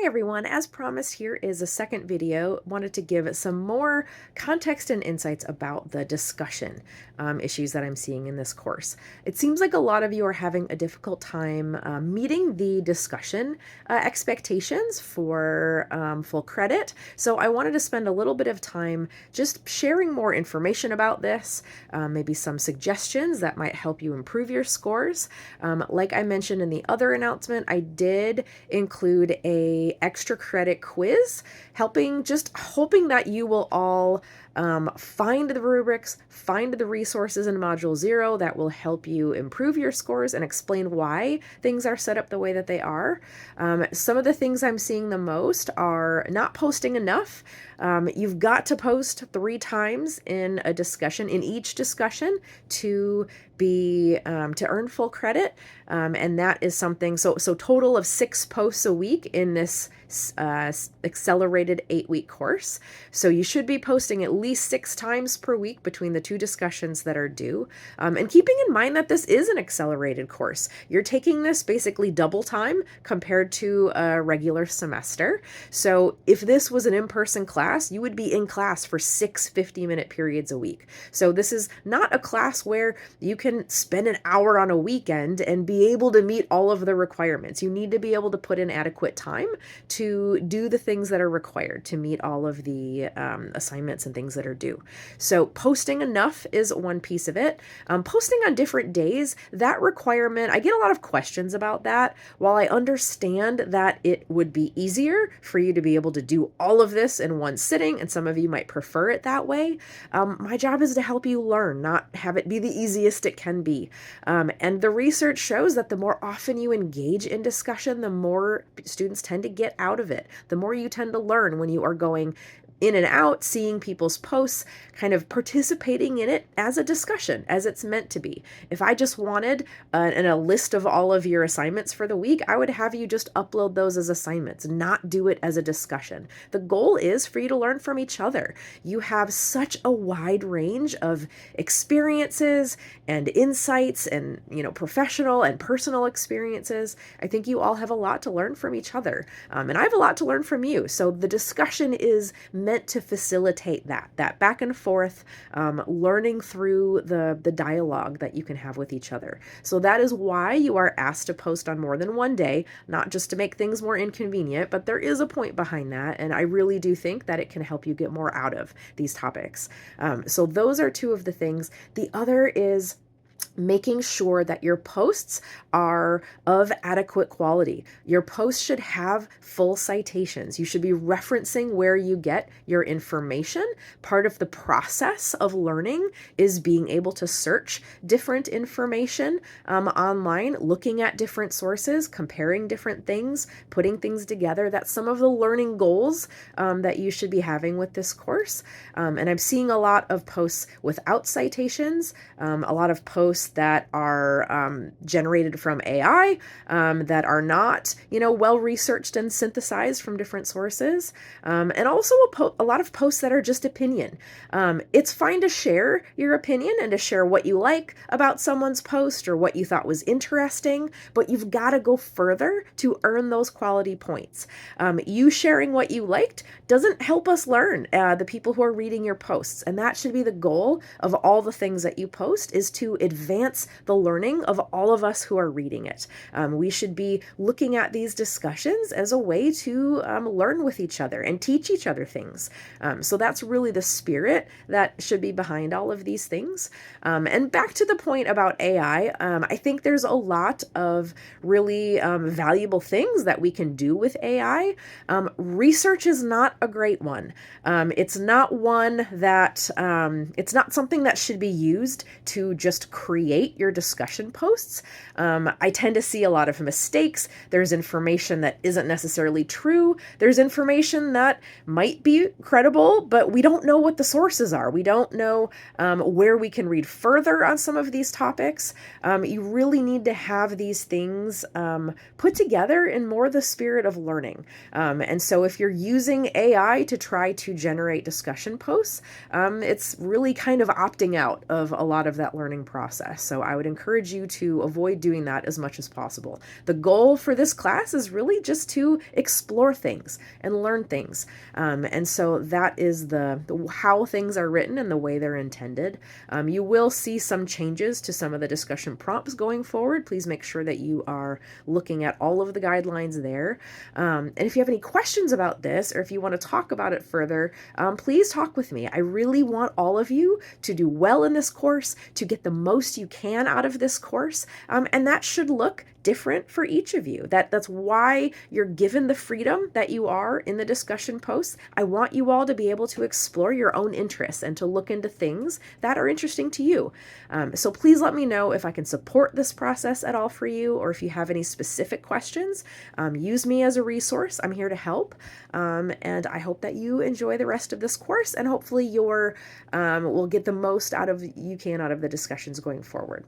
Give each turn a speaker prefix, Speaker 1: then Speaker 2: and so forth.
Speaker 1: everyone, as promised, here is a second video. Wanted to give some more context and insights about the discussion issues that I'm seeing in this course. It seems like a lot of you are having a difficult time meeting the discussion expectations for full credit. So I wanted to spend a little bit of time just sharing more information about this, maybe some suggestions that might help you improve your scores. Like I mentioned in the other announcement, I did include a extra credit quiz, hoping that you will all find the rubrics, find the resources in Module 0 that will help you improve your scores and explain why things are set up the way that they are. Some of the things I'm seeing the most are not posting enough. You've got to post 3 times in each discussion to to earn full credit, and that is something. So total of 6 posts a week in this accelerated 8-week course. So you should be posting at least 6 times per week between the 2 discussions that are due. And keeping in mind that this is an accelerated course, you're taking this basically double time compared to a regular semester. So if this was an in-person class, you would be in class for 6 50-minute periods a week. So this is not a class where you can spend an hour on a weekend and be able to meet all of the requirements. You need to be able to put in adequate time to do the things that are required to meet all of the assignments and things that are due. So posting enough is one piece of it. Posting on different days, that requirement, I get a lot of questions about that. While I understand that it would be easier for you to be able to do all of this in one sitting, and some of you might prefer it that way, my job is to help you learn, not have it be the easiest it can be. And the research shows that the more often you engage in discussion, the more students tend to get out of it. The more you tend to learn when you are going in and out, seeing people's posts, kind of participating in it as a discussion, as it's meant to be. If I just wanted a list of all of your assignments for the week, I would have you just upload those as assignments, not do it as a discussion. The goal is for you to learn from each other. You have such a wide range of experiences and insights and, professional and personal experiences. I think you all have a lot to learn from each other. And I have a lot to learn from you. So the discussion is meant to facilitate that back and forth, learning through the dialogue that you can have with each other. So that is why you are asked to post on more than one day, not just to make things more inconvenient, but there is a point behind that, and I really do think that it can help you get more out of these topics. So those are 2 of the things. The other is making sure that your posts are of adequate quality. Your posts should have full citations. You should be referencing where you get your information. Part of the process of learning is being able to search different information online, looking at different sources, comparing different things, putting things together. That's some of the learning goals that you should be having with this course. And I'm seeing a lot of posts without citations, a lot of posts that are generated from AI, that are not, well researched and synthesized from different sources, and also a lot of posts that are just opinion. It's fine to share your opinion and to share what you like about someone's post or what you thought was interesting, but you've got to go further to earn those quality points. You sharing what you liked doesn't help us learn, the people who are reading your posts, and that should be the goal of all the things that you post, is to advance the learning of all of us who are reading it. We should be looking at these discussions as a way to learn with each other and teach each other things. So that's really the spirit that should be behind all of these things. And back to the point about AI, I think there's a lot of really valuable things that we can do with AI. Research is not a great one. It's not one that, it's not something that should be used to just create your discussion posts. I tend to see a lot of mistakes. There's information that isn't necessarily true. There's information that might be credible, but we don't know what the sources are. We don't know where we can read further on some of these topics. You really need to have these things put together in more the spirit of learning. And so if you're using AI to try to generate discussion posts, it's really kind of opting out of a lot of that learning process. process. So I would encourage you to avoid doing that as much as possible. The goal for this class is really just to explore things and learn things. And so that is the how things are written and the way they're intended. You will see some changes to some of the discussion prompts going forward. Please make sure that you are looking at all of the guidelines there. And if you have any questions about this, or if you want to talk about it further, please talk with me. I really want all of you to do well in this course, to get the most you can out of this course. And that should look different for each of you. That's why you're given the freedom that you are in the discussion posts. I want you all to be able to explore your own interests and to look into things that are interesting to you. So please let me know if I can support this process at all for you, or if you have any specific questions. Use me as a resource. I'm here to help. And I hope that you enjoy the rest of this course, and hopefully will get the most you can out of the discussions going forward.